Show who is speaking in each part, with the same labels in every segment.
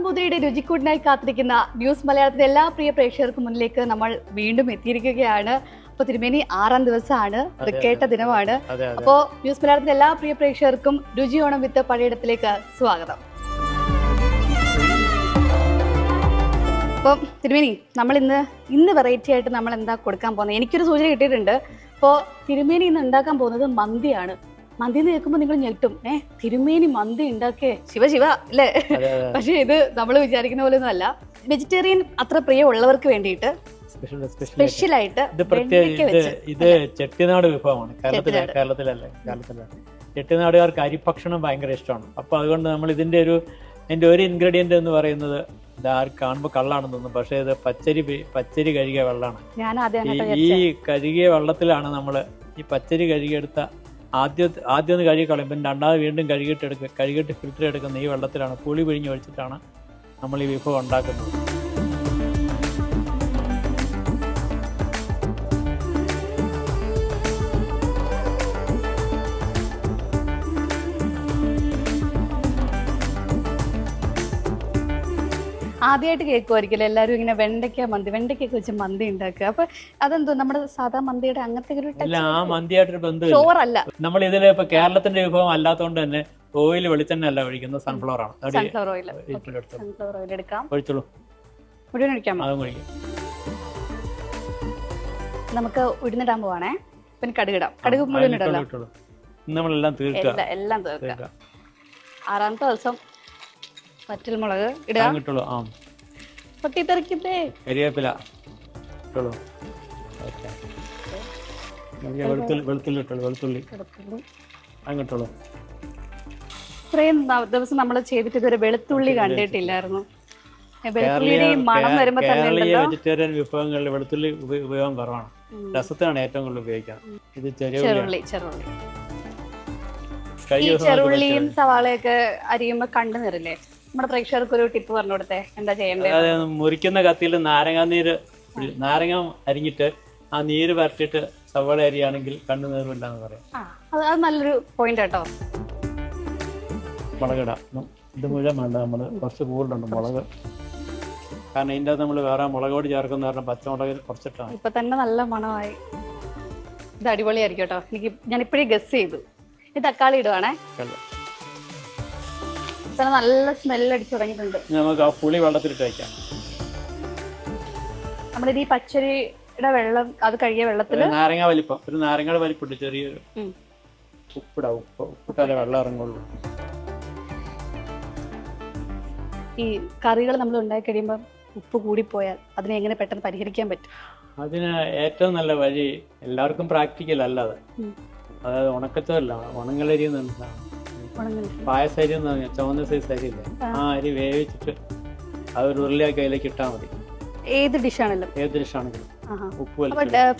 Speaker 1: നമ്പൂതിരിയുടെ രുചിക്കൂടിനായി കാത്തിരിക്കുന്ന ന്യൂസ് മലയാളത്തിലെ എല്ലാ പ്രിയ പ്രേക്ഷകർക്കും മുന്നിലേക്ക് നമ്മൾ വീണ്ടും എത്തിയിരിക്കുകയാണ്. അപ്പൊ തിരുമേനി 6ാം ദിവസമാണ്, തൃക്കേട്ട ദിനമാണ്. അപ്പോ ന്യൂസ് മലയാളത്തിലെ എല്ലാ പ്രിയ പ്രേക്ഷകർക്കും രുചിയോണം വിത്ത് പഴയിടത്തിലേക്ക് സ്വാഗതം. അപ്പം തിരുമേനി, നമ്മൾ ഇന്ന് വെറൈറ്റി ആയിട്ട് നമ്മൾ എന്താ കൊടുക്കാൻ പോകുന്നത്? എനിക്കൊരു സൂചന കിട്ടിയിട്ടുണ്ട്. അപ്പോൾ തിരുമേനി ഇന്ന് ഉണ്ടാക്കാൻ പോകുന്നത് മന്തിയാണ്. മന്തി എന്ന് കേൾക്കുമ്പോൾ നിങ്ങൾ ഞെട്ടും, തിരുമേനി മന്തി ഉണ്ടാക്കേ ശിവ അല്ലേ? പക്ഷെ ഇത് നമ്മൾ വിചാരിക്കുന്ന പോലെ ഒന്നും അല്ല. വെജിറ്റേറിയൻ അത്ര പ്രിയമുള്ളവർക്ക് വേണ്ടിയിട്ട് സ്പെഷ്യലായിട്ട്
Speaker 2: ഇത് ചെട്ടിനാട് വിഭവമാണ്. കേരളത്തിലല്ലേ? ചെട്ടിനാടുകാർക്ക് അരിഭക്ഷണം ഭയങ്കര ഇഷ്ടമാണ്. അപ്പൊ അതുകൊണ്ട് നമ്മൾ ഇതിന്റെ ഒരു ഇൻഗ്രീഡിയന്റ് എന്ന് പറയുന്നത് കാണുമ്പോൾ കള്ളാണെന്ന് തോന്നുന്നു, പക്ഷേ ഇത് പച്ചരി കഴുകിയ വെള്ളമാണ്. ഈ കഴുകിയ വെള്ളത്തിലാണ് നമ്മൾ ഈ പച്ചരി കഴുകിയെടുത്ത ആദ്യം ഒന്ന് കഴുകി കളയും, പിന്നെ രണ്ടാമത് വീണ്ടും കഴുകിയിട്ട് ഫിൽറ്റർ എടുക്കുന്ന ഈ വെള്ളത്തിലാണ് പുളി പിഴിഞ്ഞ് ഒഴിച്ചിട്ടാണ് നമ്മൾ ഈ വിഭവം ഉണ്ടാക്കുന്നത്.
Speaker 1: ആദ്യമായിട്ട് കേൾക്കുമായിരിക്കും എല്ലാവരും ഇങ്ങനെ വെണ്ടയ്ക്കൊക്കെ വെച്ച് മന്തി ഉണ്ടാക്കുക. അപ്പൊ അതെന്തോ നമ്മുടെ സാധാ മന്തിയുടെ അങ്ങനത്തെ
Speaker 2: ആ മന്തിയായിട്ടൊരു ബന്ധം
Speaker 1: ചോറല്ല.
Speaker 2: നമ്മൾ ഇതില് ഇപ്പൊ കേരളത്തിന്റെ വിഭവം അല്ലാത്തതുകൊണ്ട് തന്നെ ഓയിൽ വെളിച്ചെണ്ണ അല്ല ഒഴിക്കുന്നത്, സൺഫ്ലവർ ആണ്.
Speaker 1: സൺഫ്ലവർ ഓയിൽ എടുക്കാം.
Speaker 2: ഒഴിച്ചോളൂ,
Speaker 1: മുഴുവൻ ഒഴിക്കാം.
Speaker 2: അതും ഒഴിക്കും.
Speaker 1: നമുക്ക് ഉഴുന്നിടാൻ പോവാണേ. പിന്നെ കടുകിടാം. കടുക് മുഴുവൻ ഇടല്ലോ.
Speaker 2: നമ്മളെല്ലാം തീർക്കുക.
Speaker 1: എല്ലാം തീർക്കുക. 6ാമത്തെ ദിവസം വറ്റൽ മുളക് ഇടാം. പൊട്ടിത്തെറിക്കുന്നേ.
Speaker 2: കരിവേപ്പില വെളുത്തുള്ളി അങ്ങോട്ടുള്ളൂ.
Speaker 1: ഇത്രയും ദിവസം നമ്മൾ ചെയ്തിട്ട് ഇതൊരു വെളുത്തുള്ളി കണ്ടിട്ടില്ലായിരുന്നു. വെളുത്തുള്ളിയുടെയും മണം വരുമ്പോ തന്നെ
Speaker 2: വെജിറ്റേറിയൻ വിഭവങ്ങളിൽ വെളുത്തുള്ളി ഉപയോഗം കുറവാണ്. രസത്തിനാണ് ഏറ്റവും കൂടുതൽ ഉപയോഗിക്കുന്നത്. ഇത് ചെറുള്ളി.
Speaker 1: ഈ ചെറുള്ളിയും സവാളയൊക്കെ അരിയുമ്പോ കണ്ടു നിറില്ലേ? നമ്മുടെ പ്രേക്ഷകർക്ക് ഒരു ടിപ്പ് പറഞ്ഞു കൊടുത്തേ, എന്താ ചെയ്യേണ്ടത്?
Speaker 2: മുറിക്കുന്ന കത്തിയിൽ നാരങ്ങ അരിഞ്ഞിട്ട് ആ നീര് വരട്ടിട്ട് സവാള അരിയാണെങ്കിൽ കണ്ണു നീറില്ല എന്ന് പറയാം.
Speaker 1: അത് നല്ലൊരു പോയിന്റ് കേട്ടോ.
Speaker 2: മുളകിടാം. ഇത് മുഴുവൻ വേണ്ട, നമ്മൾ കുറച്ച് കൂടുതലുണ്ട് മുളക്. കാരണം ഇതിൻ്റെ അകത്ത് നമ്മൾ വേറെ മുളക് പൊടി ചേർക്കുന്ന കാരണം പച്ചമുളക് കുറച്ചിട്ടാണ്.
Speaker 1: ഇപ്പൊ തന്നെ നല്ല മണമായി. ഇത് അടിപൊളിയായിരിക്കും കേട്ടോ. ഞാൻ ഇപ്പോഴേ ഗസ് ചെയ്തു. ഈ തക്കാളി ഇടുവാണേ. നല്ല സ്മെല്ല് അടിച്ചു തുടങ്ങിയിട്ടുണ്ട്.
Speaker 2: നമുക്ക് ആ പുളി വെള്ളത്തിലിട്ട് വയ്ക്കാം.
Speaker 1: നമ്മളിത് ഈ പച്ചരിയുടെ വെള്ളം, അത് കഴുകിയ വെള്ളത്തിൽ
Speaker 2: നാരങ്ങ വലിപ്പം, ഒരു നാരങ്ങയുടെ വലിപ്പുണ്ട്, ചെറിയൊരു ഉപ്പിടാവും. ഉപ്പിട്ടാലേ വെള്ളം ഇറങ്ങുള്ളൂ.
Speaker 1: ഈ കറികൾ നമ്മൾ ഉണ്ടാക്കി കഴിയുമ്പോൾ ഉപ്പ് കൂടിപ്പോയാൽ അതിനെ എങ്ങനെ പെട്ടെന്ന് പരിഹരിക്കാൻ പറ്റും?
Speaker 2: അതിന് ഏറ്റവും നല്ല വഴി, എല്ലാവർക്കും പ്രാക്ടിക്കൽ അല്ലാതെ, അതായത് ഉണക്കച്ചോല്ല, ഉണങ്ങലരി എന്ന് പായസരി എന്ന് പറഞ്ഞാൽ ചുവന്ന സൈസ് അരിയില്ലേ, ആ അരി വേവിച്ചിട്ട് അതൊരു ഉരുളിയാക്കി അതിലേക്ക് ഇട്ടാൽ മതി.
Speaker 1: ഏത് ഡിഷാണെങ്കിലും
Speaker 2: ഉപ്പ്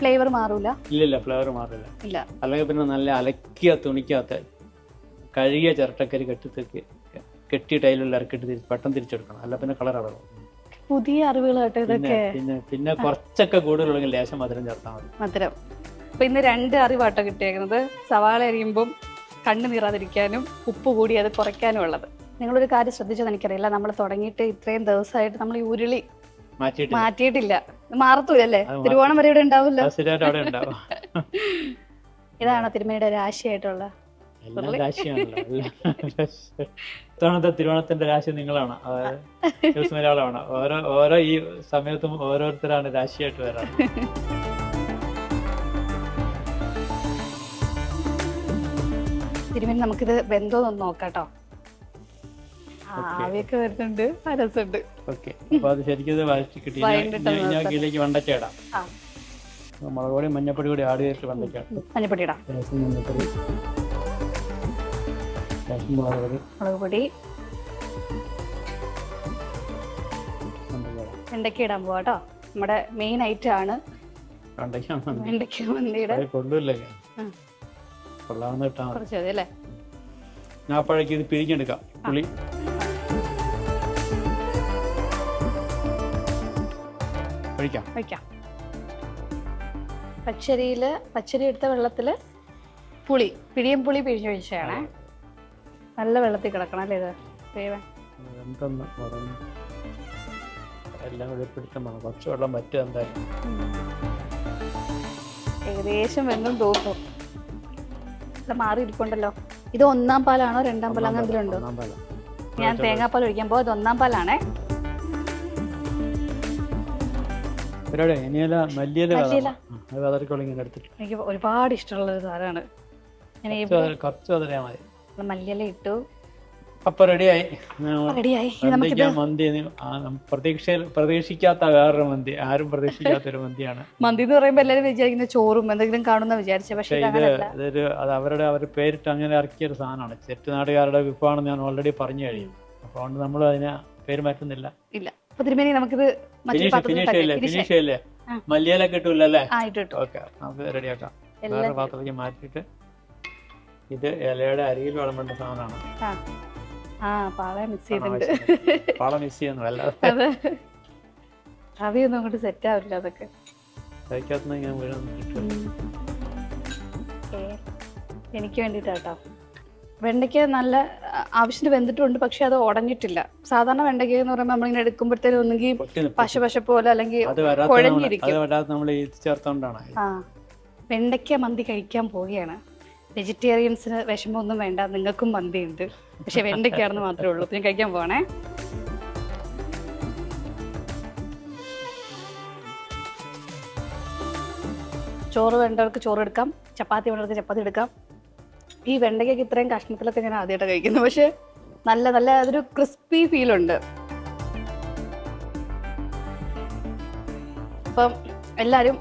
Speaker 1: ഫ്ലേവർ മാറൂല?
Speaker 2: ഇല്ലില്ല, ഫ്ലേവർ മാറില്ല. അല്ലെങ്കിൽ പിന്നെ നല്ല അലക്കിയ തുണിക്കകത്ത് കഴുകിയ ചിരട്ടക്കരി കെട്ടിയിട്ട് അതിലുള്ള ഇറക്കിട്ട് പെട്ടെന്ന് തിരിച്ചെടുക്കണം, അല്ല പിന്നെ കളർ അടങ്ങും.
Speaker 1: പുതിയ അറിവുകൾ കേട്ടോ ഇതൊക്കെ.
Speaker 2: പിന്നെ കുറച്ചൊക്കെ കൂടുതലുണ്ടെങ്കിൽ ലേശം മധുരം ചേർത്താൽ മതി.
Speaker 1: മധുരം. അപ്പൊ ഇന്ന് 2 അറിവാട്ടോ കിട്ടിയേക്കുന്നത്. സവാള അരിയുമ്പം കണ്ണ് നീറാതിരിക്കാനും ഉപ്പ് കൂടി അത് കുറയ്ക്കാനും ഉള്ളത്. നിങ്ങളൊരു കാര്യം ശ്രദ്ധിച്ചത് എനിക്കറിയില്ല, നമ്മൾ തുടങ്ങിയിട്ട് ഇത്രയും ദിവസമായിട്ട് നമ്മൾ ഈ ഉരുളി മാറ്റിയിട്ടില്ല. മാറത്തൂല്ലേ? തിരുവോണം വരെ ഇവിടെ ഉണ്ടാവില്ല. ഇതാണോ തിരുമേനിയുടെ രാശിയായിട്ടുള്ള?
Speaker 2: തിരുവോണത്തിന്റെ രാശി നിങ്ങളാണ്, അതായത് മലയാളമാണ്. ഓരോ ഈ സമയത്തും ഓരോരുത്തരാണ് രാശിയായിട്ട് വരാറ്.
Speaker 1: തിരുമേനി നമുക്കിത് വെന്തോന്നൊന്ന് നോക്കാട്ടോ. ആവിയൊക്കെ വരുന്നുണ്ട്, രസമുണ്ട്.
Speaker 2: വെണ്ടയ്ക്ക ഇടാം. മുളക് പൊടി മഞ്ഞപ്പൊടി കൂടി ആഡ് ചെയ്തിട്ട് വെണ്ടയ്ക്ക
Speaker 1: മഞ്ഞപ്പൊടി ഇടാം. മുളക് പൊടി വെണ്ടയ്ക്ക ഇടാൻ പോവാട്ടോ. നമ്മുടെ മെയിൻ ഐറ്റം ആണ് വെണ്ടയ്ക്ക മന്തിയുടെ. കുറച്ച് മതി അല്ലേ?
Speaker 2: ഞാപ്പഴേക്ക് ഇത് പിഴിഞ്ഞെടുക്കാം. പുളി
Speaker 1: ഒഴിക്കാം. പച്ചരി എടുത്ത വെള്ളത്തില് പിഴിയും പുളി പിഴിഞ്ഞൊഴിച്ചാണ്. നല്ല വെള്ളത്തിൽ കിടക്കണം അല്ലേ ഇത്?
Speaker 2: എന്തെന്ന് പറഞ്ഞു എല്ലാം കൂടി പിടുത്തമാണ്. കുറച്ച് വെള്ളം പറ്റുക എന്തായാലും.
Speaker 1: ഏകദേശം വെന്തും തോന്നും. മാറി ഇരിപ്പുണ്ടല്ലോ. ഇത് 1-ാം പാലാണോ 2-ാം പാൽ അങ്ങനെ എന്തെങ്കിലും ഉണ്ടോ?
Speaker 2: ഒന്നാം പാല.
Speaker 1: ഞാൻ തേങ്ങാപ്പാൽ ഒഴിക്കാൻ പോകും. ഇത് 1-ാം പാലാണേ.
Speaker 2: പരിപാടി ഇനിയല്ല മല്ലിയില
Speaker 1: മല്ലിയില.
Speaker 2: അത് വതറിക്കോളി ഇങ്ങനെ എടുത്തിട്ട്.
Speaker 1: എനിക്ക് ഒരുപാട് ഇഷ്ടമുള്ള ഒരു സാധനമാണ്. ഞാൻ
Speaker 2: കുറച്ച് വതറിയാൽ മതി.
Speaker 1: മല്ലിയില ഇട്ടു.
Speaker 2: അപ്പൊ റെഡിയായി.
Speaker 1: റെഡിയായി.
Speaker 2: മന്തി പ്രതീക്ഷിക്കാത്ത വേറൊരു മന്തി, ആരും പ്രതീക്ഷിക്കാത്തൊരു മന്തിയാണ്.
Speaker 1: മന്തി എന്ന് പറയുമ്പോ എല്ലാവരും വിചാരിക്കുന്ന ചോറും എന്തെങ്കിലും കാണുന്ന വിചാരിച്ചത്. പക്ഷേ
Speaker 2: ഇതൊരു അവർ പേരിട്ട് അങ്ങനെ ഇറക്കിയൊരു സാധനമാണ്. ചെട്ടിനാടുകാരുടെ വിഭവമാണെന്ന് ഞാൻ ഓൾറെഡി പറഞ്ഞു കഴിയും. അപ്പൊ അതുകൊണ്ട് നമ്മൾ അതിനെ പേര് മാറ്റുന്നില്ല.
Speaker 1: ഇല്ല. അപ്പൊ തിരുമേനി നമുക്കിത്
Speaker 2: ഫിനിഷ് ചെയ്യല്ലേ? മല്ലിയില കിട്ടൂലല്ലേ? ഓക്കെ, നമുക്ക് റെഡിയാക്കാം. വേറെ പാത്രത്തിലേക്ക് മാറ്റിയിട്ട് ഇത് ഇലയുടെ അരിയിൽ വിളമ്പേണ്ട സാധനമാണ്.
Speaker 1: പാള മിക്സ് ചെയ്തിട്ടുണ്ട്.
Speaker 2: പാള മിക്സ് ചെയ്യുന്നു അല്ലാതെ
Speaker 1: കവിയൊന്നും അങ്ങോട്ട് സെറ്റ് ആവില്ല. അതൊക്കെ
Speaker 2: കഴിക്കാത്ത ഞാൻ
Speaker 1: എനിക്ക് വേണ്ടിട്ടാട്ടോ. വെണ്ടയ്ക്ക നല്ല ആവശ്യത്തിന് വെന്തിട്ടുണ്ട്, പക്ഷെ അത് ഉടഞ്ഞിട്ടില്ല. സാധാരണ വെണ്ടയ്ക്ക എന്ന് പറയുമ്പോൾ നമ്മളിങ്ങനെ എടുക്കുമ്പോഴത്തേനും ഒന്നുകിൽ പശ പോലെ അല്ലെങ്കിൽ കുഴഞ്ഞിരിക്കും. വെണ്ടയ്ക്ക മന്തി കഴിക്കാൻ പോവുകയാണ്. വെജിറ്റേറിയൻസിന് വിഷമമൊന്നും വേണ്ട, നിങ്ങൾക്കും മന്തി ഉണ്ട്. പക്ഷെ വെണ്ടയ്ക്കാണെന്ന് മാത്രമേ ഉള്ളൂ. പിന്നെ കഴിക്കാൻ പോകണേ. ചോറ് വേണ്ടവർക്ക് ചോറ് എടുക്കാം, ചപ്പാത്തി വേണ്ടവർക്ക് ചപ്പാത്തി എടുക്കാം. ഈ വെണ്ടയ്ക്കൊക്കെ ഇത്രയും കഷ്ണത്തിലൊക്കെ ഞാൻ ആദ്യമായിട്ടാണ് കഴിക്കുന്നത്. പക്ഷെ നല്ല അതൊരു ക്രിസ്പി ഫീലുണ്ട്. അപ്പം എല്ലാവരും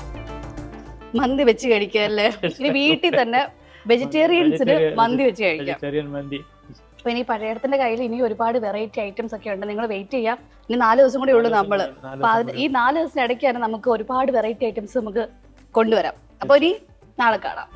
Speaker 1: മന്തി വെച്ച് കഴിക്കുക അല്ലേ? ഇനി വീട്ടിൽ തന്നെ വെജിറ്റേറിയൻസിന് മന്തി വെച്ച് കഴിക്കാം. അപ്പൊ ഇനി പഴയടത്തിന്റെ കയ്യിൽ ഇനി ഒരുപാട് വെറൈറ്റി ഐറ്റംസ് ഒക്കെ ഉണ്ട്. നിങ്ങൾ വെയിറ്റ് ചെയ്യാം. ഇനി 4 ദിവസം കൂടെ ഉള്ളൂ നമ്മള്. അപ്പൊ ഈ 4 ദിവസത്തിനിടയ്ക്കാണ് നമുക്ക് ഒരുപാട് വെറൈറ്റി ഐറ്റംസ് നമുക്ക് കൊണ്ടുവരാം. അപ്പൊ ഇനി നാളെ കാണാം.